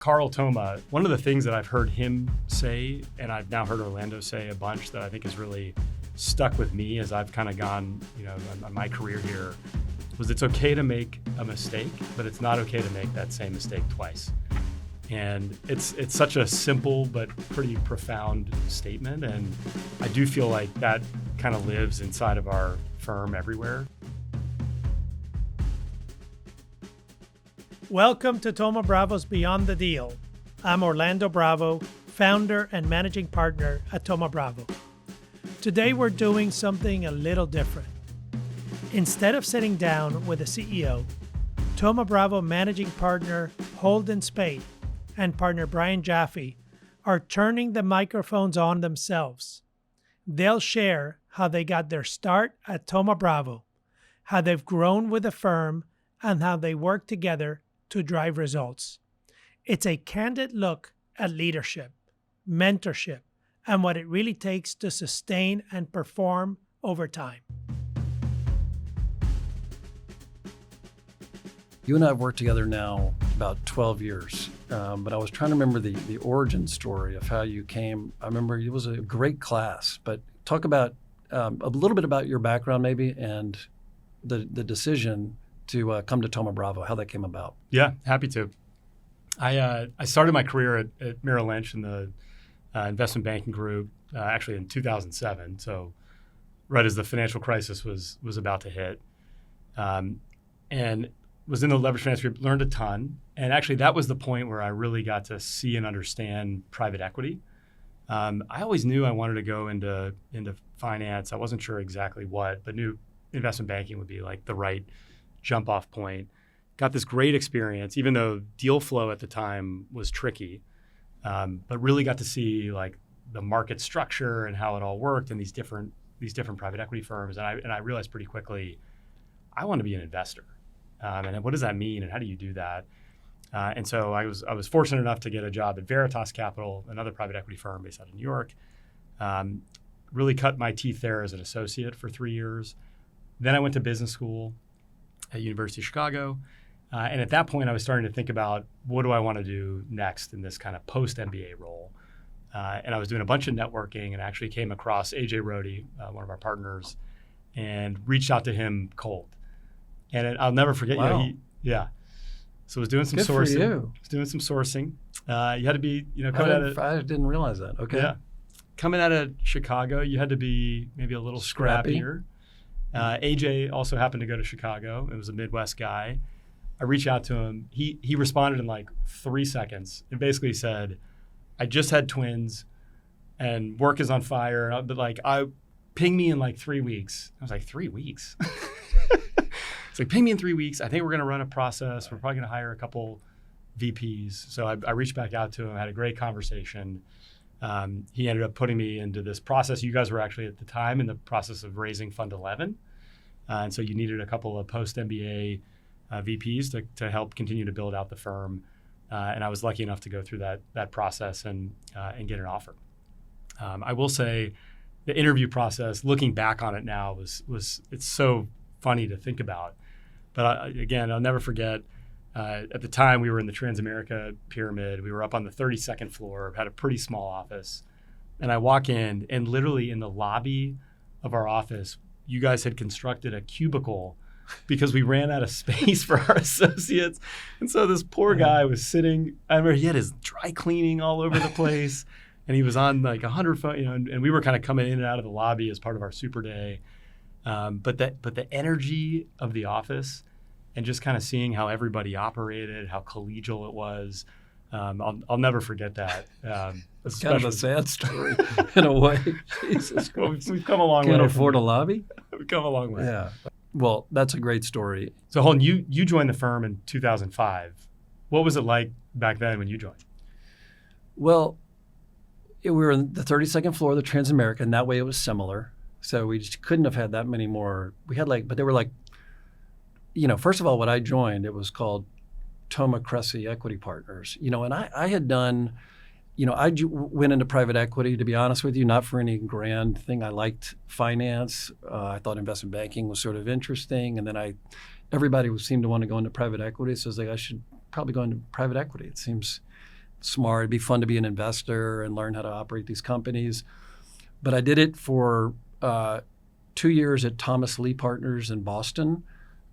Carl Thoma, one of the things that I've heard him say, and I've now heard Orlando say a bunch that I think has really stuck with me as I've kind of gone, on my career here, was it's okay to make a mistake, but it's not okay to make that same mistake twice. And it's such a simple but pretty profound statement, and I do feel like that kind of lives inside of our firm everywhere. Welcome to Thoma Bravo's Beyond the Deal. I'm Orlando Bravo, founder and managing partner at Thoma Bravo. Today we're doing something a little different. Instead of sitting down with the CEO, Thoma Bravo managing partner Holden Spaht and partner Brian Jaffee are turning the microphones on themselves. They'll share how they got their start at Thoma Bravo, how they've grown with the firm, and how they work together to drive results. It's a candid look at leadership, mentorship, and what it really takes to sustain and perform over time. You and I have worked together now about 12 years, but I was trying to remember the origin story of how you came. I remember it was a great class, but talk about a little bit about your background maybe and the decision to come to Thoma Bravo, how that came about. Yeah, happy to. I started my career at Merrill Lynch in the investment banking group, actually in 2007. So right as the financial crisis was about to hit, and was in the leveraged finance group, learned a ton. And actually that was the point where I really got to see and understand private equity. I always knew I wanted to go into finance. I wasn't sure exactly what, but knew investment banking would be like the right jump off point. Got this great experience, even though deal flow at the time was tricky, but really got to see like the market structure and how it all worked in these different private equity firms. And I realized pretty quickly, I want to be an investor. And what does that mean? And how do you do that? And so I was fortunate enough to get a job at Veritas Capital, another private equity firm based out of New York. Really cut my teeth there as an associate for 3 years. Then I went to business school at University of Chicago. And at that point, I was starting to think about what do I want to do next in this kind of post-MBA role. And I was doing a bunch of networking and actually came across AJ Rohde, one of our partners, and reached out to him cold. And I'll never forget, wow. So I was doing some Good sourcing. For you. Was doing some sourcing. You had to be, I didn't realize that. Okay. Yeah. Coming out of Chicago, you had to be maybe a little Scrappy. scrappier. AJ also happened to go to Chicago. It was a Midwest guy. I reached out to him. He responded in like 3 seconds and basically said, I just had twins and work is on fire. But like, ping me in like 3 weeks. I was like, 3 weeks? It's like, ping me in 3 weeks. I think we're going to run a process. We're probably going to hire a couple VPs. So I reached back out to him, had a great conversation. He ended up putting me into this process. You guys were actually at the time in the process of raising Fund 11. And so you needed a couple of post-MBA VPs to help continue to build out the firm. And I was lucky enough to go through that process and get an offer. I will say the interview process, looking back on it now, was it's so funny to think about. But again, I'll never forget, at the time we were in the Transamerica Pyramid. We were up on the 32nd floor, had a pretty small office. And I walk in and literally in the lobby of our office, you guys had constructed a cubicle because we ran out of space for our associates. And so this poor guy was sitting, I remember he had his dry cleaning all over the place and he was on like 100 phone, and we were kind of coming in and out of the lobby as part of our super day. But the energy of the office and just kind of seeing how everybody operated, how collegial it was, I'll never forget that. It's kind of a sad story in a way. Jesus Christ. We've come a long way. Can't afford a lobby? We've come a long way. Yeah. Well, that's a great story. So Holden, you joined the firm in 2005. What was it like back then when you joined? Well, we were on the 32nd floor of the Transamerica, and that way it was similar. So we just couldn't have had that many more. We had but they were like, first of all, when I joined, it was called Thoma Cressy Equity Partners, and I had done, I went into private equity, to be honest with you, not for any grand thing. I liked finance. I thought investment banking was sort of interesting. And then everybody seemed to want to go into private equity. So I was like, I should probably go into private equity. It seems smart. It'd be fun to be an investor and learn how to operate these companies. But I did it for 2 years at Thomas Lee Partners in Boston.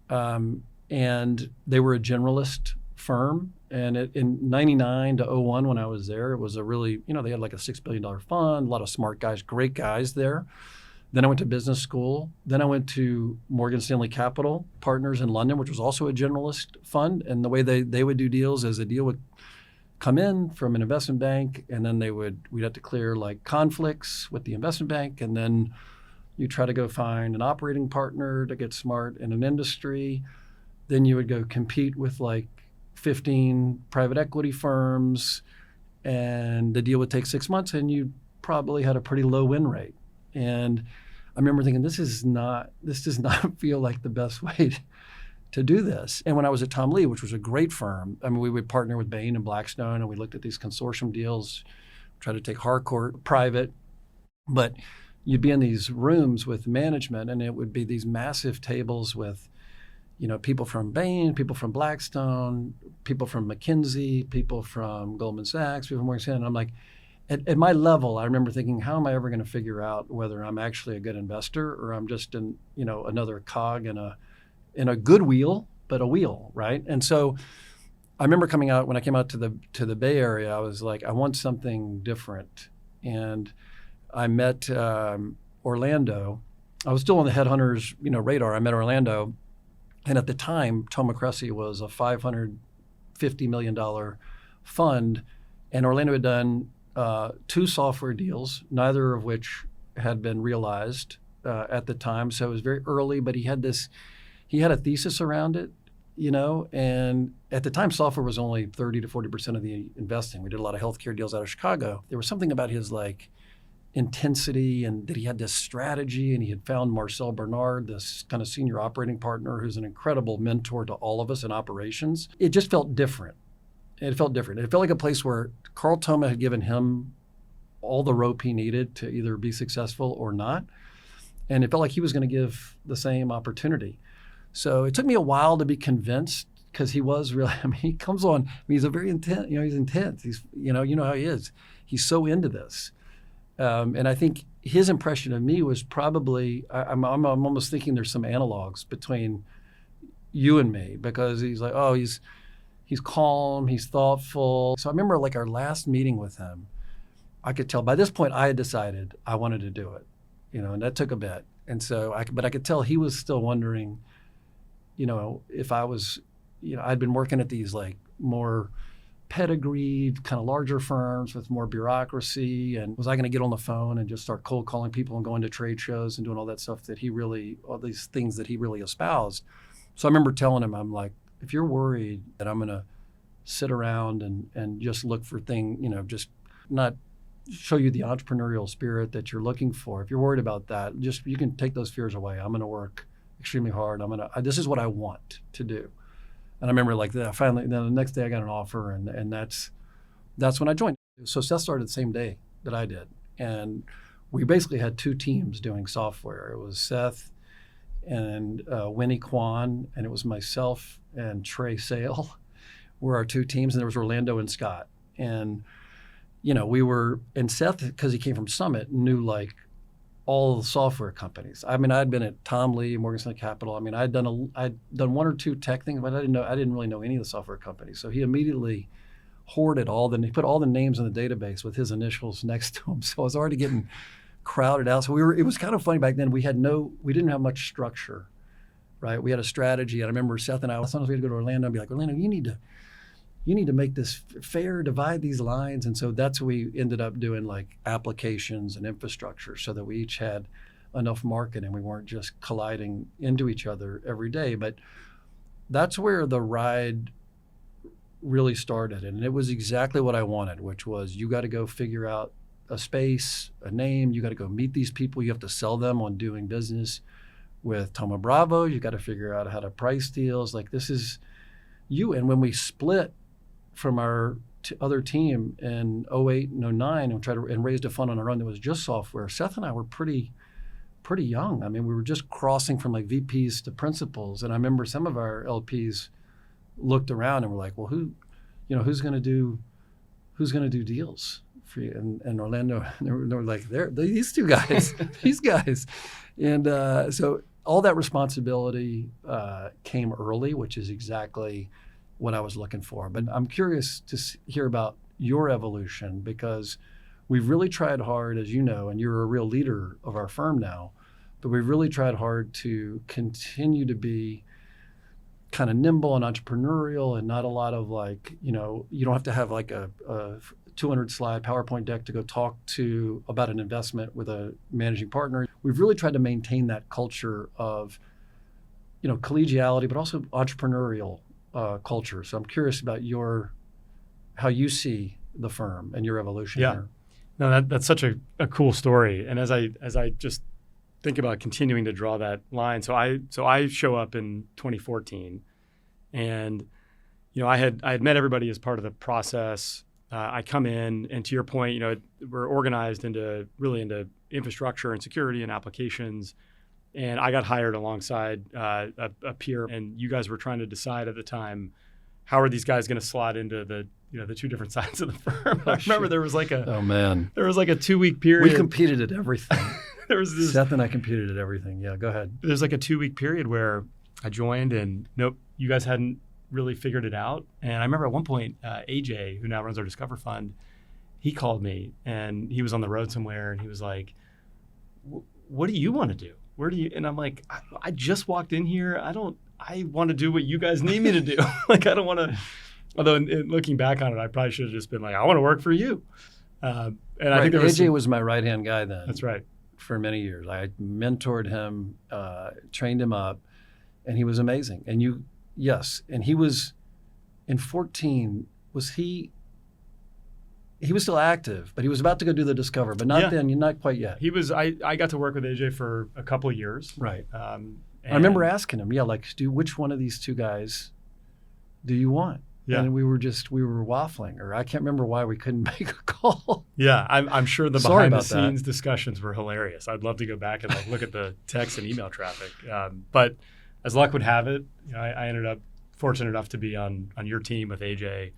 And they were a generalist firm. And in 99 to 01, when I was there, it was a really, they had like a $6 billion fund, a lot of smart guys, great guys there. Then I went to business school. Then I went to Morgan Stanley Capital Partners in London, which was also a generalist fund. And the way they would do deals is a deal would come in from an investment bank, and then we'd have to clear like conflicts with the investment bank. And then you try to go find an operating partner to get smart in an industry. Then you would go compete with like 15 private equity firms, and the deal would take 6 months, and you probably had a pretty low win rate. And I remember thinking, this does not feel like the best way to do this. And when I was at Tom Lee, which was a great firm, I mean, we would partner with Bain and Blackstone, and we looked at these consortium deals, tried to take Harcourt private. But you'd be in these rooms with management, and it would be these massive tables with, people from Bain, people from Blackstone, people from McKinsey, people from Goldman Sachs, people from Morgan Stanley. And I'm like, at my level, I remember thinking, how am I ever going to figure out whether I'm actually a good investor or I'm just another cog in a good wheel, but a wheel, right? And so I remember when I came out to the Bay Area, I was like, I want something different. And I met Orlando. I was still on the headhunters, radar. I met Orlando, and at the time, Thoma Bravo was a $550 million fund, and Orlando had done 2 software deals, neither of which had been realized at the time. So it was very early, but he had a thesis around it, and at the time, software was only 30 to 40% of the investing. We did a lot of healthcare deals out of Chicago. There was something about his intensity, and that he had this strategy, and he had found Marcel Bernard, this kind of senior operating partner who's an incredible mentor to all of us in operations. It just felt different. It felt like a place where Carl Thoma had given him all the rope he needed to either be successful or not. And it felt like he was going to give the same opportunity. So it took me a while to be convinced, because he was really, he comes on, he's a very intense, he's intense. He's, how he is. He's so into this. And I think his impression of me was probably, I'm almost thinking there's some analogs between you and me, because he's like, he's calm, he's thoughtful. So I remember our last meeting with him, I could tell by this point I had decided I wanted to do it, and that took a bit. And so I could tell he was still wondering, if I was, I'd been working at these more pedigreed, kind of larger firms with more bureaucracy, and was I going to get on the phone and just start cold calling people and going to trade shows and doing all that stuff all these things that he really espoused. So I remember telling him, I'm like, if you're worried that I'm going to sit around and just look for things, just not show you the entrepreneurial spirit that you're looking for, if you're worried about that, you can take those fears away. I'm going to work extremely hard. This is what I want to do. And I remember finally, then the next day I got an offer, and that's when I joined. So Seth started the same day that I did. And we basically had 2 teams doing software. It was Seth and Winnie Kwan, and it was myself and Trey Sale were our 2 teams, and there was Orlando and Scott. And, and Seth, because he came from Summit, knew all the software companies. I'd been at Tom Lee, Morgan Stanley Capital. I'd done 1 or 2 tech things, but I didn't really know any of the software companies. So he immediately hoarded he put all the names in the database with his initials next to him. So I was already getting crowded out. So it was kind of funny back then. We didn't have much structure, right? We had a strategy. And I remember Seth and I, sometimes we had to go to Orlando and be like, Orlando, you need to make this fair, divide these lines. And so that's what we ended up doing, applications and infrastructure, so that we each had enough market and we weren't just colliding into each other every day. But that's where the ride really started. And it was exactly what I wanted, which was, you got to go figure out a space, a name, you got to go meet these people, you have to sell them on doing business with Thoma Bravo, you got to figure out how to price deals. This is you. And when we split from our other team in 08 and 09 and raised a fund on our own that was just software, Seth and I were pretty young. We were just crossing from VPs to principals. And I remember some of our LPs looked around and were like, well, who's going to who's going to do deals for you? And Orlando, they were like, these two guys, these guys. And so all that responsibility came early, which is exactly what I was looking for. But I'm curious to hear about your evolution, because we've really tried hard, as you know, and you're a real leader of our firm now, but we've really tried hard to continue to be kind of nimble and entrepreneurial, and not a lot of you don't have to have like a 200 slide PowerPoint deck to go talk about an investment with a managing partner. We've really tried to maintain that culture of, collegiality, but also entrepreneurial culture. So I'm curious about how you see the firm and your evolution here. No, that's such a cool story. And as I just think about continuing to draw that line, so I show up in 2014, and I had met everybody as part of the process. I come in, and to your point, we're organized into infrastructure and security and applications. And I got hired alongside a peer, and you guys were trying to decide at the time, how are these guys going to slot into the two different sides of the firm. I remember there was like a 2-week period. We competed at everything. There was this, Seth and I competed at everything. Yeah, go ahead. There's like a 2-week period where I joined, and nope, you guys hadn't really figured it out. And I remember at one point, AJ, who now runs our Discover Fund, he called me, and he was on the road somewhere, and he was like, "What do you want to do? Where do you?" And I'm like, "I just walked in here. I want to do what you guys need me to do. I don't want to." Although looking back on it, I probably should have just been like, "I want to work for you." And I think AJ was my right-hand guy then. That's right. For many years, I mentored him, trained him up, and he was amazing. And and he was in 14. He was still active, but he was about to go do the Discover, but not then, not quite yet. He was. I got to work with AJ for a couple of years. Right. I remember asking him, which one of these two guys do you want? Yeah. And we were waffling, or I can't remember why we couldn't make a call. Yeah, I'm sure the behind the scenes discussions were hilarious. I'd love to go back and look at the text and email traffic. But as luck would have it, I ended up fortunate enough to be on your team with AJ.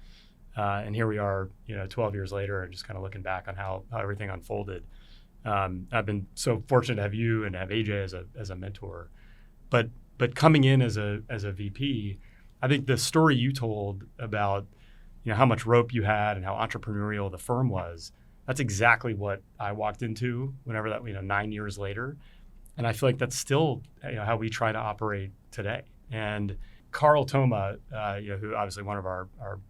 And here we are, 12 years later, and just kind of looking back on how everything unfolded. I've been so fortunate to have you and have AJ as a mentor. But coming in as a VP, I think the story you told about how much rope you had and how entrepreneurial the firm was, that's exactly what I walked into whenever that 9 years later. And I feel like that's still how we try to operate today. And Carl Thoma, who obviously one of our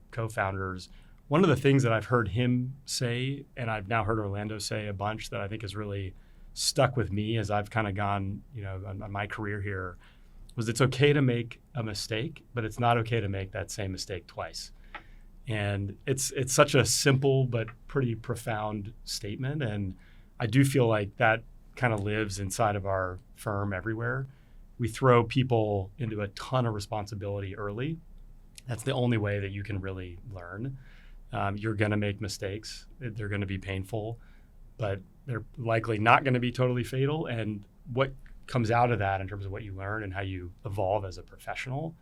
co-founders, one of the things that I've heard him say, and I've now heard Orlando say a bunch, that I think has really stuck with me as I've kind of gone on my career here, was it's okay to make a mistake, but it's not okay to make that same mistake twice. And it's such a simple but pretty profound statement. And I do feel like that kind of lives inside of our firm everywhere. We throw people into a ton of responsibility early. That's the only way that you can really learn. You're going to make mistakes. They're going to be painful, but they're likely not going to be totally fatal. And what comes out of that in terms of what you learn and how you evolve as a professional,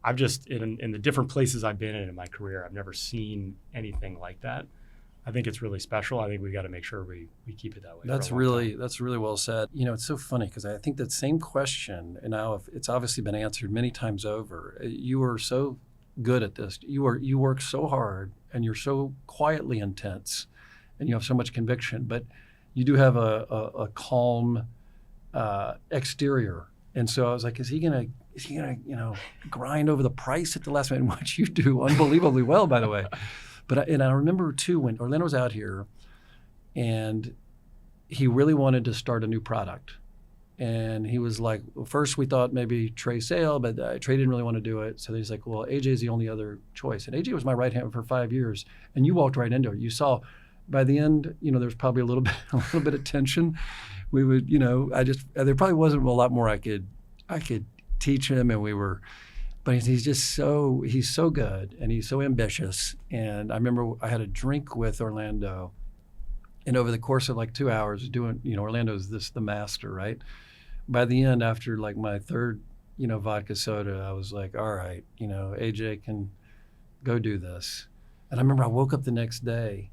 I've just, in the different places I've been in my career, I've never seen anything like that. I think it's really special. I think we got to make sure we keep it that way. That's really well said. It's so funny because I think that same question, and now it's obviously been answered many times over. You are so good at this. You work so hard, and you're so quietly intense, and you have so much conviction, but you do have a calm exterior. And so I was like, is he gonna grind over the price at the last minute? What you do unbelievably well, by the way. But I remember too when Orlando was out here, and he really wanted to start a new product. And he was like, well, first we thought maybe Trey Sale, but Trey didn't really want to do it. So he's like, well, AJ is the only other choice. And AJ was my right hand for 5 years, and you walked right into it. You saw by the end, there's probably a little bit of tension. We would, there probably wasn't a lot more I could teach him, and but he's so good, and he's so ambitious. And I remember I had a drink with Orlando, and over the course of 2 hours doing, Orlando's the master, right? By the end, after my third, vodka soda, I was like, all right, AJ can go do this. And I remember I woke up the next day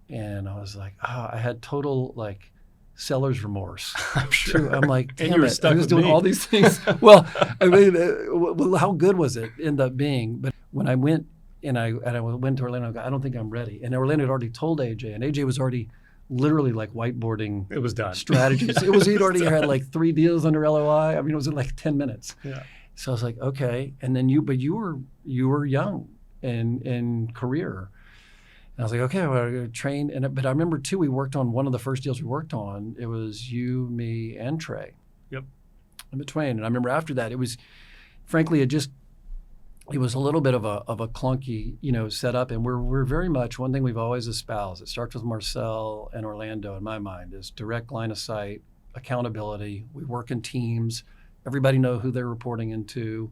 and I was like, I had total like seller's remorse. I'm sure. I'm like, damn and you were it, stuck I was with doing me. all these things. Well, I mean, well, how good was it end up being? But when I went and I went to Orlando, I don't think I'm ready. And Orlando had already told AJ, and AJ was already literally like whiteboarding It was done. strategies. He'd already had like 3 deals under LOI. I mean, it was in like 10 minutes. Yeah. So I was like, okay. And then you were young in career. And I was like, okay, well, I'm going to train. But I remember too, we worked on one of the first deals we worked on. It was you, me, and Trey. Yep. In between. And I remember after that, it was, frankly, it was a little bit of a clunky, setup. And we're very much, one thing we've always espoused, it starts with Marcel and Orlando in my mind, is direct line of sight, accountability. We work in teams. Everybody know who they're reporting into.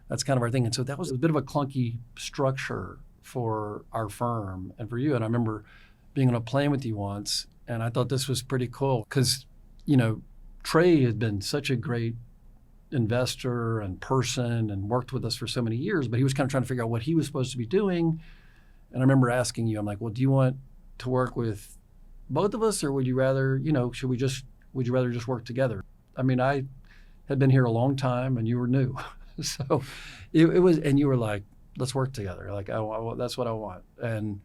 That's kind of our thing. And so that was a bit of a clunky structure for our firm and for you. And I remember being on a plane with you once, and I thought this was pretty cool because, Trey had been such a great investor and person and worked with us for so many years, but he was kind of trying to figure out what he was supposed to be doing. And I remember asking you, I'm like, well, do you want to work with both of us, or would you rather, would you rather just work together? I mean, I had been here a long time and you were new. So it was, and you were like, let's work together. Like, that's what I want. And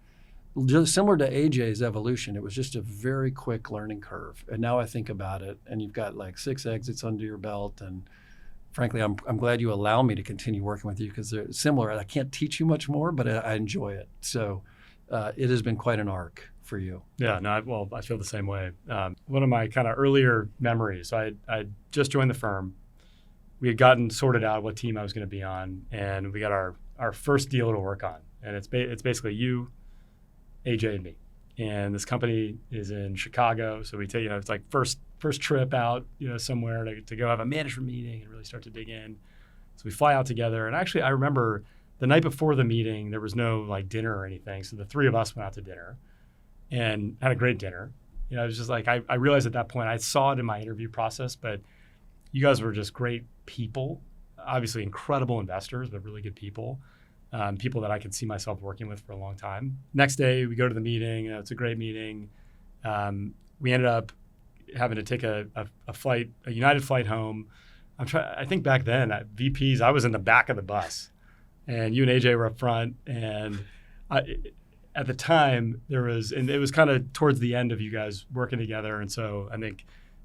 just similar to AJ's evolution, it was just a very quick learning curve. And now I think about it, and you've got like 6 exits under your belt. And frankly, I'm glad you allow me to continue working with you because they're similar. I can't teach you much more, but I enjoy it. So it has been quite an arc for you. Yeah, no, I feel the same way. One of my kind of earlier memories, I just joined the firm. We had gotten sorted out what team I was going to be on, and we got our first deal to work on. And it's basically you, AJ, and me. And this company is in Chicago, so we take, it's like first trip out, somewhere to go have a management meeting and really start to dig in. So we fly out together. And actually, I remember the night before the meeting, there was no like dinner or anything. So the 3 of us went out to dinner and had a great dinner. It was just like, I realized at that point, I saw it in my interview process, but you guys were just great people, obviously incredible investors, but really good people. People that I could see myself working with for a long time. Next day, we go to the meeting. It's a great meeting. We ended up having to take a flight, a United flight home. I think back then at VPs, I was in the back of the bus, and you and AJ were up front. And at the time, it was kind of towards the end of you guys working together. And so I think,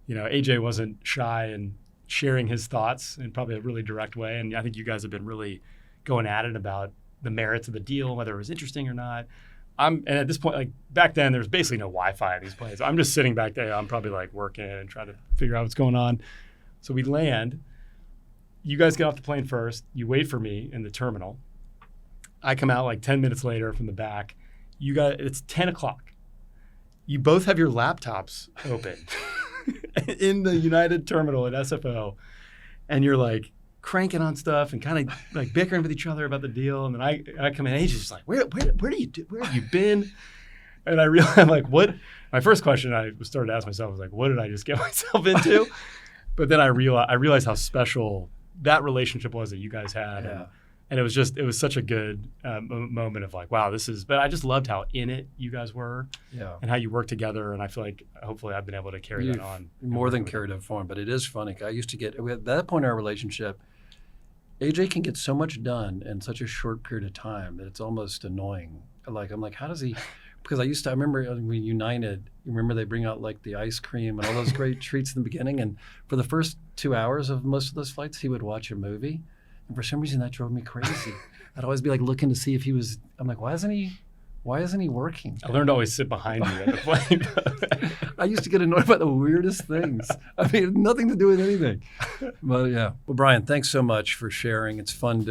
AJ wasn't shy in sharing his thoughts in probably a really direct way. And I think you guys have been really going at it about the merits of the deal, whether it was interesting or not. And at this point, like back then, there's basically no Wi-Fi in these planes. I'm just sitting back there. I'm probably like working and trying to figure out what's going on. So we land. You guys get off the plane first. You wait for me in the terminal. I come out like 10 minutes later from the back. It's 10 o'clock. You both have your laptops open in the United terminal at SFO. And you're like, cranking on stuff and kind of like bickering with each other about the deal. And then I come in, and he's just like, where have you been? And I realized, I'm like, what? My first question I started to ask myself was like, what did I just get myself into? But then I realized how special that relationship was that you guys had. Yeah. And it was such a good moment of like, wow, but I just loved how in it you guys were, Yeah. and how you worked together. And I feel like hopefully I've been able to carry that on. More than carried it forward, but it is funny. I used to at that point in our relationship, AJ can get so much done in such a short period of time that it's almost annoying. Like, I'm like, how does he? Because I remember when United, you remember they bring out like the ice cream and all those great treats in the beginning. And for the first 2 hours of most of those flights, he would watch a movie. And for some reason that drove me crazy. I'd always be like looking to see if he was, I'm like, why isn't he working? I learned to always sit behind you at the plane. I used to get annoyed by the weirdest things. I mean, nothing to do with anything. But yeah. Well, Brian, thanks so much for sharing. It's fun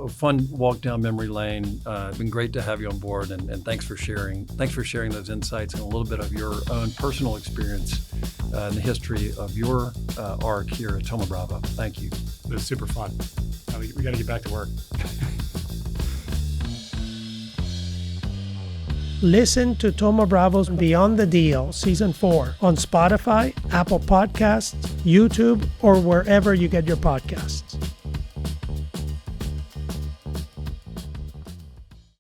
fun walk down memory lane. It's been great to have you on board, and thanks for sharing. Thanks for sharing those insights and a little bit of your own personal experience in the history of your arc here at Thoma Bravo. Thank you. It was super fun. We got to get back to work. Listen to Thoma Bravo's Beyond the Deal Season 4 on Spotify, Apple Podcasts, YouTube, or wherever you get your podcasts.